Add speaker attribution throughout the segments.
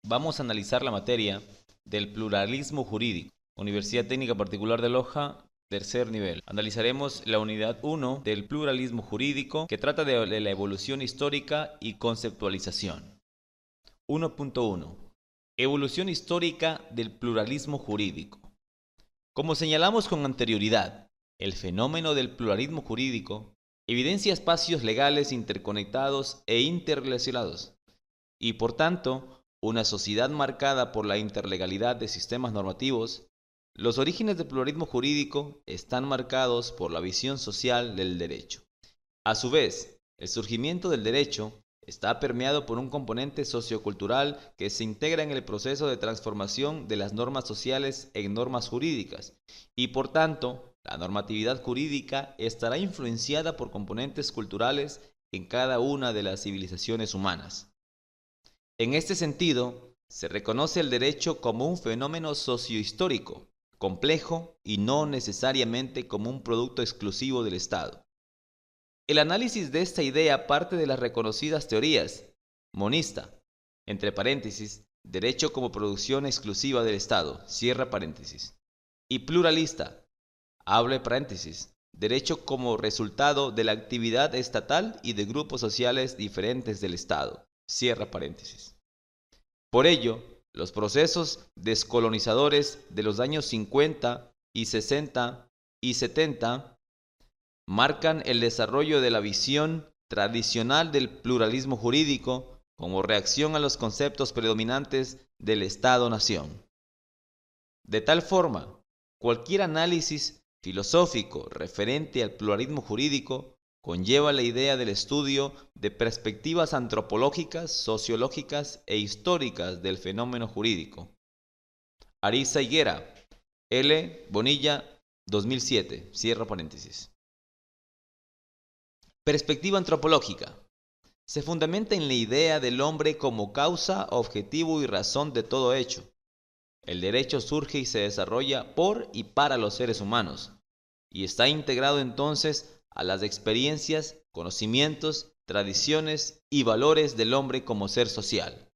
Speaker 1: Vamos a analizar la materia del pluralismo jurídico. Universidad Técnica Particular de Loja, tercer nivel. Analizaremos la unidad 1 del pluralismo jurídico, que trata de la evolución histórica y conceptualización. 1.1. Evolución histórica del pluralismo jurídico. Como señalamos con anterioridad, el fenómeno del pluralismo jurídico evidencia espacios legales interconectados e interrelacionados, y por tanto, una sociedad marcada por la interlegalidad de sistemas normativos. Los orígenes del pluralismo jurídico están marcados por la visión social del derecho. A su vez, el surgimiento del derecho está permeado por un componente sociocultural que se integra en el proceso de transformación de las normas sociales en normas jurídicas, y por tanto, la normatividad jurídica estará influenciada por componentes culturales en cada una de las civilizaciones humanas. En este sentido, se reconoce el derecho como un fenómeno sociohistórico, complejo y no necesariamente como un producto exclusivo del Estado. El análisis de esta idea parte de las reconocidas teorías: monista, entre paréntesis, derecho como producción exclusiva del Estado, cierra paréntesis, y pluralista, abre paréntesis, derecho como resultado de la actividad estatal y de grupos sociales diferentes del Estado, cierra paréntesis. Por ello, los procesos descolonizadores de los años 50 y 60 y 70 marcan el desarrollo de la visión tradicional del pluralismo jurídico como reacción a los conceptos predominantes del Estado-nación. De tal forma, cualquier análisis filosófico referente al pluralismo jurídico conlleva la idea del estudio de perspectivas antropológicas, sociológicas e históricas del fenómeno jurídico. Ariza Higuera, L. Bonilla, 2007, cierra paréntesis. Perspectiva antropológica. Se fundamenta en la idea del hombre como causa, objetivo y razón de todo hecho. El derecho surge y se desarrolla por y para los seres humanos, y está integrado entonces a las experiencias, conocimientos, tradiciones y valores del hombre como ser social.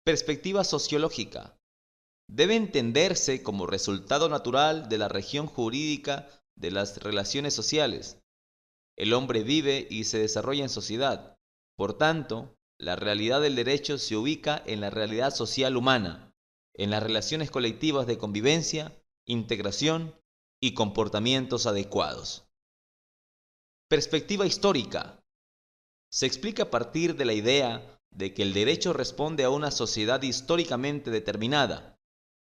Speaker 1: Perspectiva sociológica. Debe entenderse como resultado natural de la región jurídica de las relaciones sociales. El hombre vive y se desarrolla en sociedad. Por tanto, la realidad del derecho se ubica en la realidad social humana, en las relaciones colectivas de convivencia, integración y comportamientos adecuados. Perspectiva histórica. Se explica a partir de la idea de que el derecho responde a una sociedad históricamente determinada.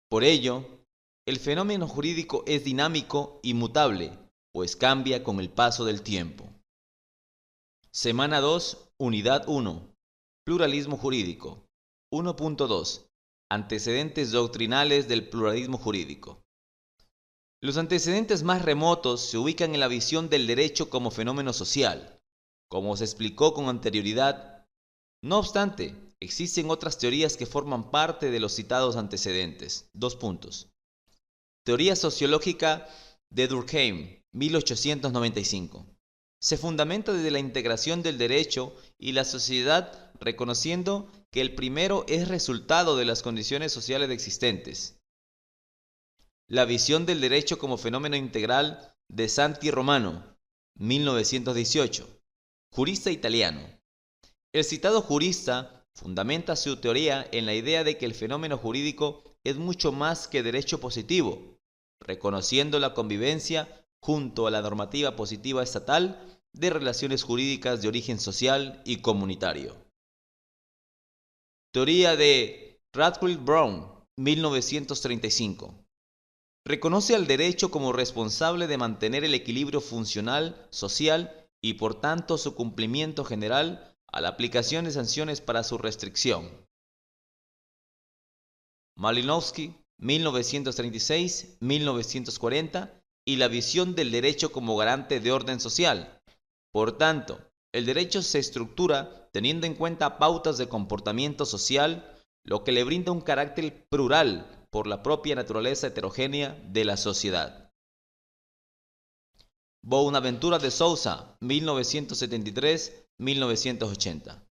Speaker 1: Por ello, el fenómeno jurídico es dinámico y mutable, pues cambia con el paso del tiempo. Semana 2, Unidad 1. Pluralismo jurídico. 1.2. Antecedentes doctrinales del pluralismo jurídico. Los antecedentes más remotos se ubican en la visión del derecho como fenómeno social, como se explicó con anterioridad. No obstante, existen otras teorías que forman parte de los citados antecedentes. 2 puntos. Teoría sociológica de Durkheim, 1895. Se fundamenta desde la integración del derecho y la sociedad, reconociendo que el primero es resultado de las condiciones sociales existentes. La visión del derecho como fenómeno integral de Santi Romano, 1918, jurista italiano. El citado jurista fundamenta su teoría en la idea de que el fenómeno jurídico es mucho más que derecho positivo, reconociendo la convivencia junto a la normativa positiva estatal de relaciones jurídicas de origen social y comunitario. Teoría de Radcliffe Brown, 1935. Reconoce al derecho como responsable de mantener el equilibrio funcional, social y por tanto su cumplimiento general a la aplicación de sanciones para su restricción. Malinowski, 1936-1940, y la visión del derecho como garante de orden social. Por tanto, el derecho se estructura teniendo en cuenta pautas de comportamiento social, lo que le brinda un carácter plural por la propia naturaleza heterogénea de la sociedad. Bonaventura de Sousa, 1973-1980.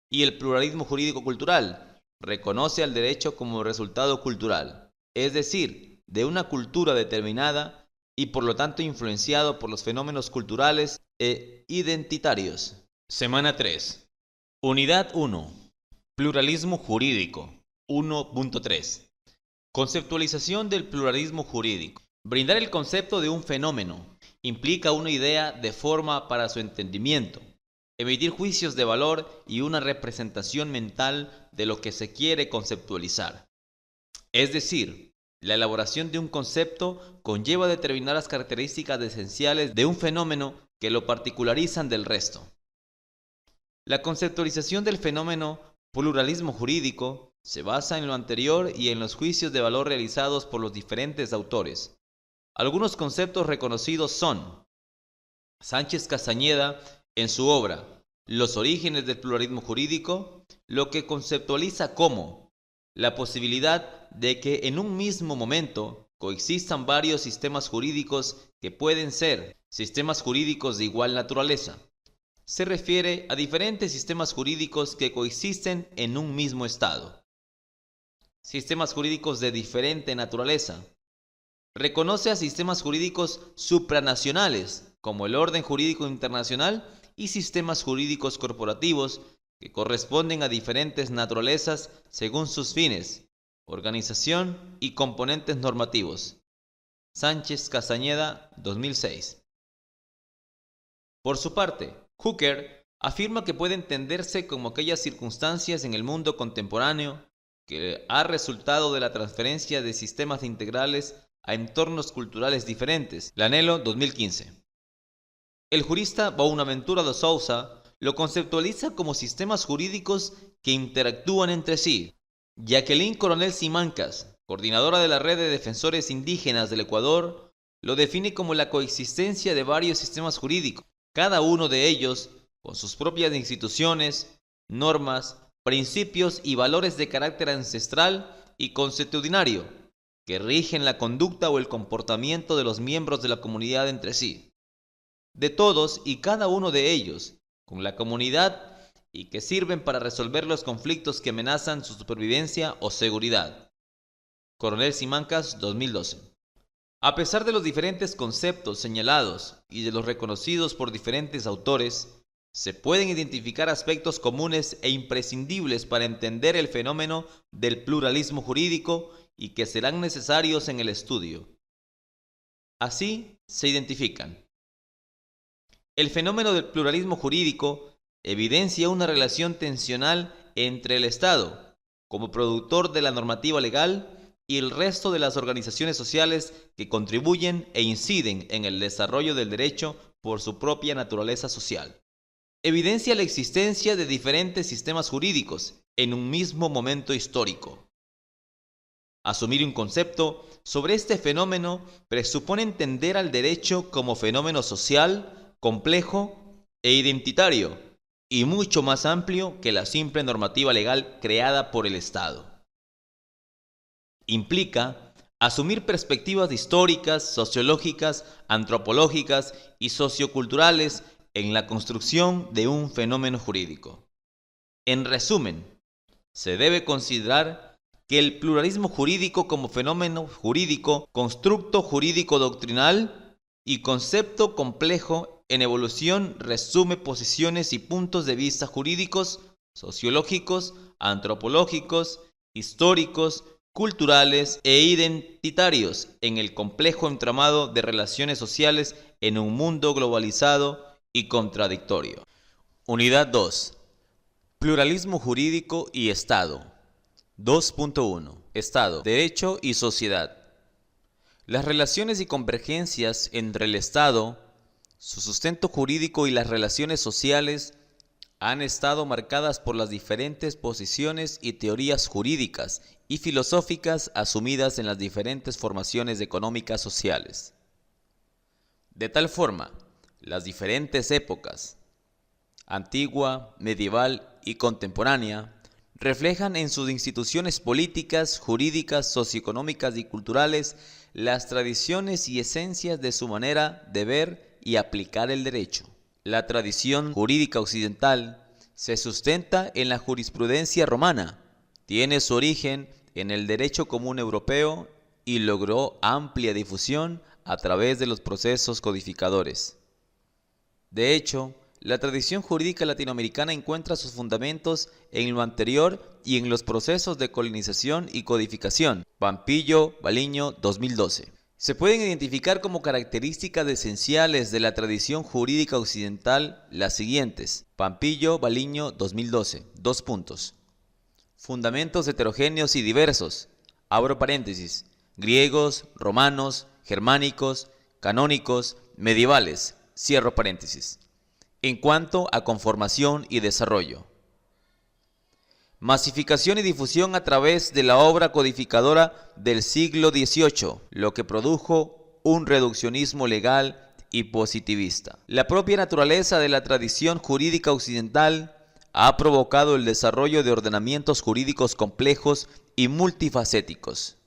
Speaker 1: Y el pluralismo jurídico-cultural, reconoce al derecho como resultado cultural, es decir, de una cultura determinada y por lo tanto influenciado por los fenómenos culturales e identitarios. Semana 3. Unidad 1. Pluralismo jurídico. 1.3. Conceptualización del pluralismo jurídico. Brindar el concepto de un fenómeno implica una idea de forma para su entendimiento, emitir juicios de valor y una representación mental de lo que se quiere conceptualizar. Es decir, la elaboración de un concepto conlleva determinadas características esenciales de un fenómeno que lo particularizan del resto. La conceptualización del fenómeno pluralismo jurídico se basa en lo anterior y en los juicios de valor realizados por los diferentes autores. Algunos conceptos reconocidos son Sánchez Castañeda en su obra Los orígenes del pluralismo jurídico, lo que conceptualiza como la posibilidad de que en un mismo momento coexistan varios sistemas jurídicos que pueden ser sistemas jurídicos de igual naturaleza. Se refiere a diferentes sistemas jurídicos que coexisten en un mismo estado. Sistemas jurídicos de diferente naturaleza. Reconoce a sistemas jurídicos supranacionales, como el orden jurídico internacional, y sistemas jurídicos corporativos que corresponden a diferentes naturalezas según sus fines, organización y componentes normativos. Sánchez Castañeda, 2006. Por su parte, Hooker afirma que puede entenderse como aquellas circunstancias en el mundo contemporáneo que ha resultado de la transferencia de sistemas integrales a entornos culturales diferentes. Lanello, 2015. El jurista Boaventura de Souza lo conceptualiza como sistemas jurídicos que interactúan entre sí. Jacqueline Coronel Simancas, coordinadora de la Red de Defensores Indígenas del Ecuador, lo define como la coexistencia de varios sistemas jurídicos, cada uno de ellos con sus propias instituciones, normas, principios y valores de carácter ancestral y consuetudinario, que rigen la conducta o el comportamiento de los miembros de la comunidad entre sí, de todos y cada uno de ellos, con la comunidad y que sirven para resolver los conflictos que amenazan su supervivencia o seguridad. Coronel Simancas, 2012. A pesar de los diferentes conceptos señalados y de los reconocidos por diferentes autores, se pueden identificar aspectos comunes e imprescindibles para entender el fenómeno del pluralismo jurídico y que serán necesarios en el estudio. Así se identifican. El fenómeno del pluralismo jurídico evidencia una relación tensional entre el Estado, como productor de la normativa legal, y el resto de las organizaciones sociales que contribuyen e inciden en el desarrollo del derecho por su propia naturaleza social. Evidencia la existencia de diferentes sistemas jurídicos en un mismo momento histórico. Asumir un concepto sobre este fenómeno presupone entender al derecho como fenómeno social, complejo e identitario, y mucho más amplio que la simple normativa legal creada por el Estado. Implica asumir perspectivas históricas, sociológicas, antropológicas y socioculturales en la construcción de un fenómeno jurídico. En resumen, se debe considerar que el pluralismo jurídico como fenómeno jurídico, constructo jurídico doctrinal y concepto complejo en evolución resume posiciones y puntos de vista jurídicos, sociológicos, antropológicos, históricos, culturales e identitarios en el complejo entramado de relaciones sociales en un mundo globalizado y contradictorio. Unidad 2. Pluralismo jurídico y Estado. 2.1. Estado, Derecho y Sociedad. Las relaciones y convergencias entre el Estado, su sustento jurídico y las relaciones sociales han estado marcadas por las diferentes posiciones y teorías jurídicas y filosóficas asumidas en las diferentes formaciones económicas sociales. De tal forma, las diferentes épocas, antigua, medieval y contemporánea, reflejan en sus instituciones políticas, jurídicas, socioeconómicas y culturales las tradiciones y esencias de su manera de ver y aplicar el derecho. La tradición jurídica occidental se sustenta en la jurisprudencia romana, tiene su origen en el derecho común europeo y logró amplia difusión a través de los procesos codificadores. De hecho, la tradición jurídica latinoamericana encuentra sus fundamentos en lo anterior y en los procesos de colonización y codificación. Pampillo, Baliño, 2012. Se pueden identificar como características esenciales de la tradición jurídica occidental las siguientes. Pampillo, Baliño, 2012. 2 puntos. Fundamentos heterogéneos y diversos. Abro paréntesis. Griegos, romanos, germánicos, canónicos, medievales. Cierro paréntesis. En cuanto a conformación y desarrollo. Masificación y difusión a través de la obra codificadora del siglo XVIII, lo que produjo un reduccionismo legal y positivista. La propia naturaleza de la tradición jurídica occidental ha provocado el desarrollo de ordenamientos jurídicos complejos y multifacéticos.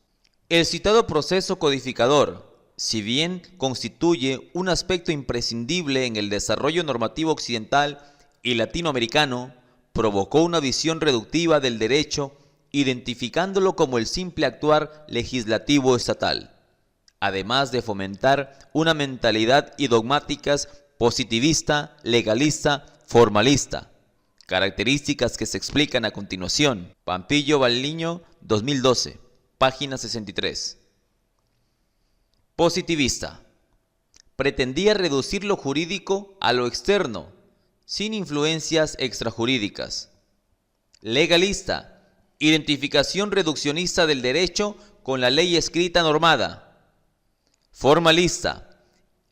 Speaker 1: El citado proceso codificador, si bien constituye un aspecto imprescindible en el desarrollo normativo occidental y latinoamericano, provocó una visión reductiva del derecho, identificándolo como el simple actuar legislativo estatal, además de fomentar una mentalidad y dogmáticas positivista, legalista, formalista, características que se explican a continuación. Pampillo, Baliño, 2012, página 63. Positivista. Pretendía reducir lo jurídico a lo externo, sin influencias extrajurídicas. Legalista. Identificación reduccionista del derecho con la ley escrita normada. Formalista.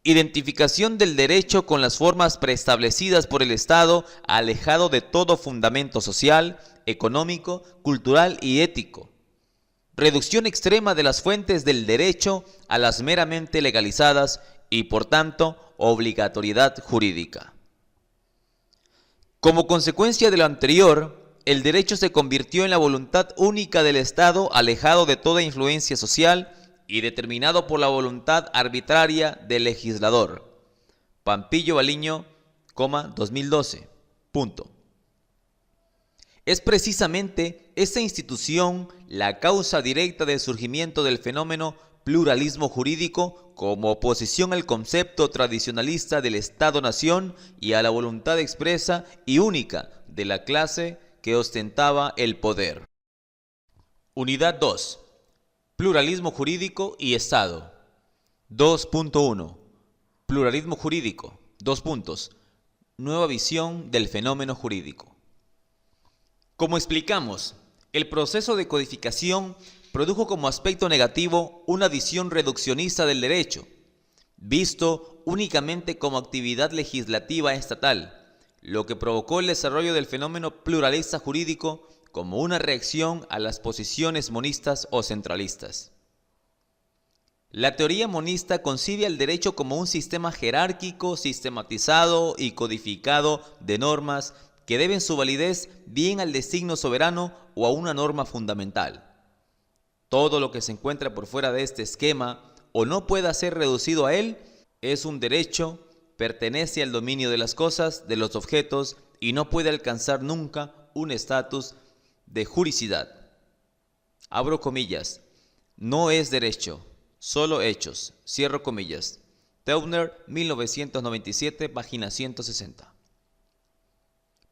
Speaker 1: Identificación del derecho con las formas preestablecidas por el Estado, alejado de todo fundamento social, económico, cultural y ético. Reducción extrema de las fuentes del derecho a las meramente legalizadas y, por tanto, obligatoriedad jurídica. Como consecuencia de lo anterior, el derecho se convirtió en la voluntad única del Estado, alejado de toda influencia social y determinado por la voluntad arbitraria del legislador. Pampillo, Baliño, 2012. Punto. Es precisamente esta institución la causa directa del surgimiento del fenómeno pluralismo jurídico como oposición al concepto tradicionalista del Estado-nación y a la voluntad expresa y única de la clase que ostentaba el poder. Unidad 2. Pluralismo jurídico y Estado. 2.1. Pluralismo jurídico. 2 puntos. Nueva visión del fenómeno jurídico. Como explicamos, el proceso de codificación produjo como aspecto negativo una visión reduccionista del derecho, visto únicamente como actividad legislativa estatal, lo que provocó el desarrollo del fenómeno pluralista jurídico como una reacción a las posiciones monistas o centralistas. La teoría monista concibe al derecho como un sistema jerárquico, sistematizado y codificado de normas que deben su validez bien al designio soberano o a una norma fundamental. Todo lo que se encuentra por fuera de este esquema o no pueda ser reducido a él es un derecho, pertenece al dominio de las cosas, de los objetos y no puede alcanzar nunca un estatus de juricidad. Abro comillas, no es derecho, solo hechos, cierro comillas. Teubner, 1997, página 160.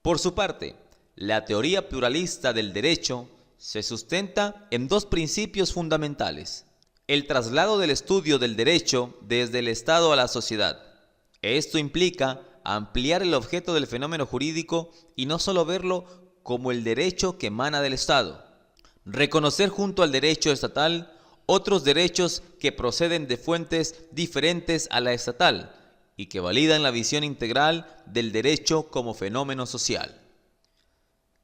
Speaker 1: Por su parte, la teoría pluralista del derecho se sustenta en 2 principios fundamentales. El traslado del estudio del derecho desde el Estado a la sociedad. Esto implica ampliar el objeto del fenómeno jurídico y no solo verlo como el derecho que emana del Estado. Reconocer junto al derecho estatal otros derechos que proceden de fuentes diferentes a la estatal y que validan la visión integral del derecho como fenómeno social.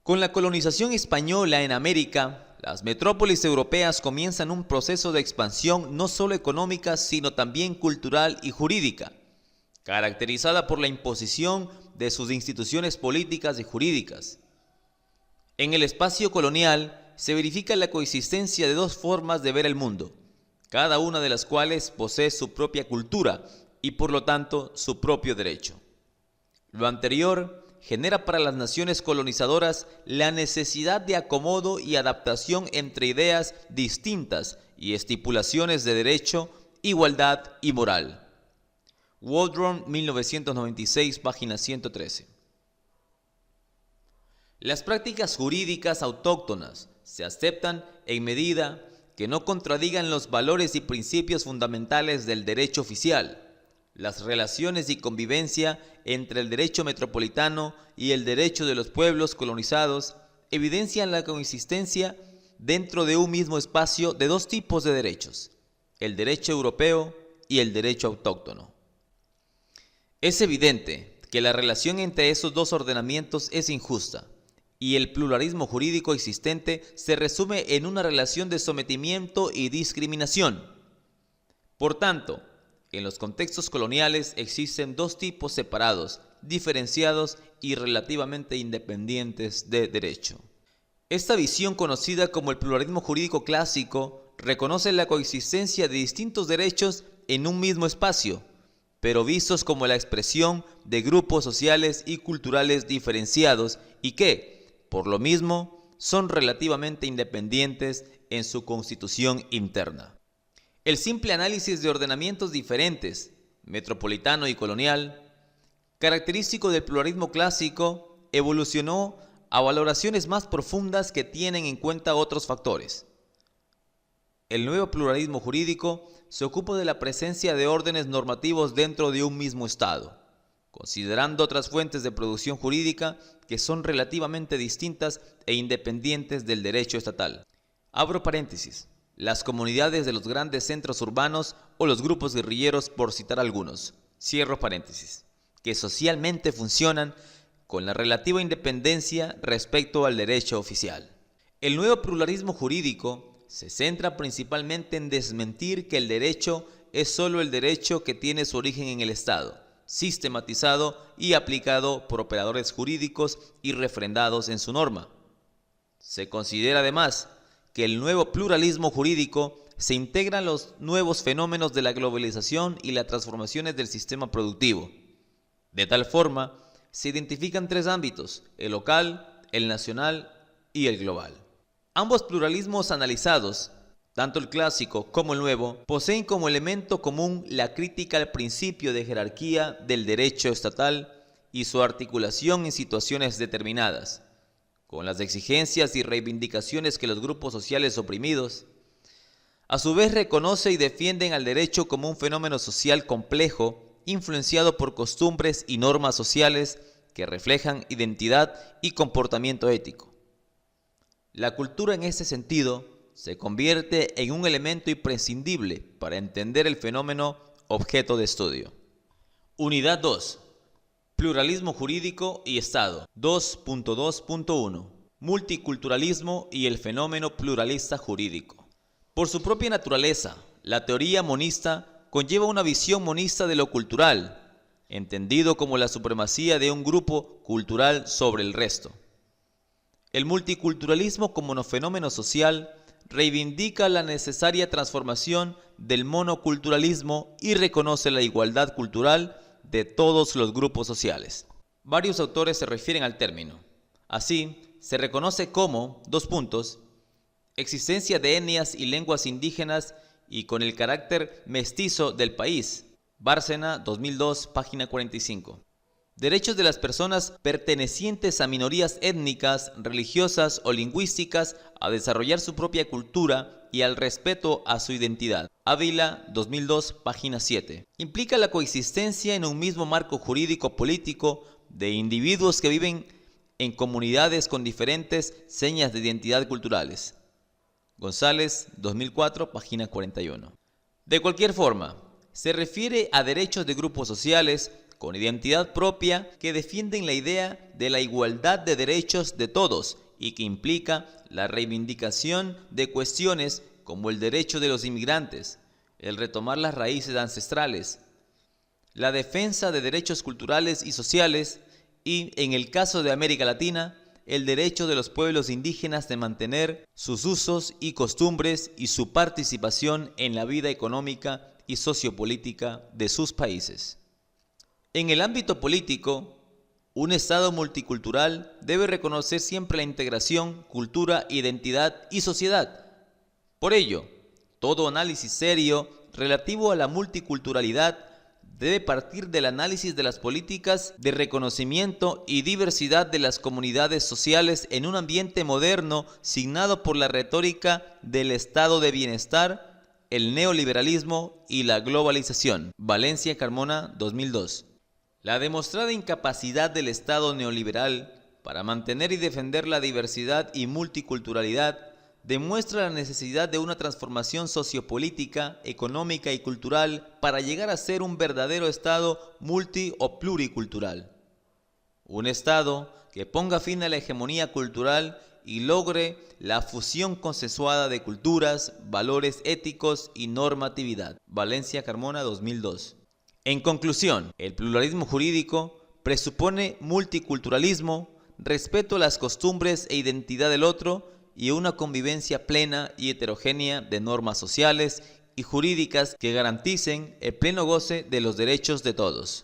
Speaker 1: Con la colonización española en América, las metrópolis europeas comienzan un proceso de expansión no solo económica, sino también cultural y jurídica, caracterizada por la imposición de sus instituciones políticas y jurídicas. En el espacio colonial se verifica la coexistencia de 2 formas de ver el mundo, cada una de las cuales posee su propia cultura y por lo tanto su propio derecho. Lo anterior genera para las naciones colonizadoras la necesidad de acomodo y adaptación entre ideas distintas y estipulaciones de derecho, igualdad y moral. Waldron, 1996, página 113. Las prácticas jurídicas autóctonas se aceptan en medida que no contradigan los valores y principios fundamentales del derecho oficial. Las relaciones y convivencia entre el derecho metropolitano y el derecho de los pueblos colonizados evidencian la coexistencia dentro de un mismo espacio de dos tipos de derechos, el derecho europeo y el derecho autóctono. Es evidente que la relación entre esos dos ordenamientos es injusta, y el pluralismo jurídico existente se resume en una relación de sometimiento y discriminación. Por tanto, en los contextos coloniales existen dos tipos separados, diferenciados y relativamente independientes de derecho. Esta visión, conocida como el pluralismo jurídico clásico, reconoce la coexistencia de distintos derechos en un mismo espacio, pero vistos como la expresión de grupos sociales y culturales diferenciados y que, por lo mismo, son relativamente independientes en su constitución interna. El simple análisis de ordenamientos diferentes, metropolitano y colonial, característico del pluralismo clásico, evolucionó a valoraciones más profundas que tienen en cuenta otros factores. El nuevo pluralismo jurídico se ocupa de la presencia de órdenes normativos dentro de un mismo Estado, considerando otras fuentes de producción jurídica que son relativamente distintas e independientes del derecho estatal. Abro paréntesis. Las comunidades de los grandes centros urbanos o los grupos guerrilleros, por citar algunos, cierro paréntesis, que socialmente funcionan con la relativa independencia respecto al derecho oficial. El nuevo pluralismo jurídico se centra principalmente en desmentir que el derecho es solo el derecho que tiene su origen en el Estado, sistematizado y aplicado por operadores jurídicos y refrendados en su norma. Se considera además que el nuevo pluralismo jurídico se integra en los nuevos fenómenos de la globalización y las transformaciones del sistema productivo. De tal forma, se identifican tres ámbitos: el local, el nacional y el global. Ambos pluralismos analizados, tanto el clásico como el nuevo, poseen como elemento común la crítica al principio de jerarquía del derecho estatal y su articulación en situaciones determinadas, con las exigencias y reivindicaciones que los grupos sociales oprimidos, a su vez, reconoce y defienden al derecho como un fenómeno social complejo, influenciado por costumbres y normas sociales que reflejan identidad y comportamiento ético. La cultura, en este sentido, se convierte en un elemento imprescindible para entender el fenómeno objeto de estudio. Unidad 2. Pluralismo jurídico y Estado. 2.2.1. Multiculturalismo y el fenómeno pluralista jurídico. Por su propia naturaleza, la teoría monista conlleva una visión monista de lo cultural, entendido como la supremacía de un grupo cultural sobre el resto. El multiculturalismo como fenómeno social reivindica la necesaria transformación del monoculturalismo y reconoce la igualdad cultural de todos los grupos sociales. Varios autores se refieren al término. Así, se reconoce como, existencia de etnias y lenguas indígenas y con el carácter mestizo del país. Bárcena, 2002, página 45. Derechos de las personas pertenecientes a minorías étnicas, religiosas o lingüísticas a desarrollar su propia cultura y al respeto a su identidad. Ávila, 2002, página 7. Implica la coexistencia en un mismo marco jurídico-político de individuos que viven en comunidades con diferentes señas de identidad culturales. González, 2004, página 41. De cualquier forma, se refiere a derechos de grupos sociales con identidad propia que defienden la idea de la igualdad de derechos de todos y que implica la reivindicación de cuestiones como el derecho de los inmigrantes, el retomar las raíces ancestrales, la defensa de derechos culturales y sociales y, en el caso de América Latina, el derecho de los pueblos indígenas de mantener sus usos y costumbres y su participación en la vida económica y sociopolítica de sus países. En el ámbito político, Un Estado multicultural debe reconocer siempre la integración, cultura, identidad y sociedad. Por ello, todo análisis serio relativo a la multiculturalidad debe partir del análisis de las políticas de reconocimiento y diversidad de las comunidades sociales en un ambiente moderno signado por la retórica del estado de bienestar, el neoliberalismo y la globalización. Valencia Carmona, 2002. La demostrada incapacidad del Estado neoliberal para mantener y defender la diversidad y multiculturalidad demuestra la necesidad de una transformación sociopolítica, económica y cultural para llegar a ser un verdadero Estado multi o pluricultural. Un Estado que ponga fin a la hegemonía cultural y logre la fusión consensuada de culturas, valores éticos y normatividad. Valencia Carmona, 2002. En conclusión, el pluralismo jurídico presupone multiculturalismo, respeto a las costumbres e identidad del otro y una convivencia plena y heterogénea de normas sociales y jurídicas que garanticen el pleno goce de los derechos de todos.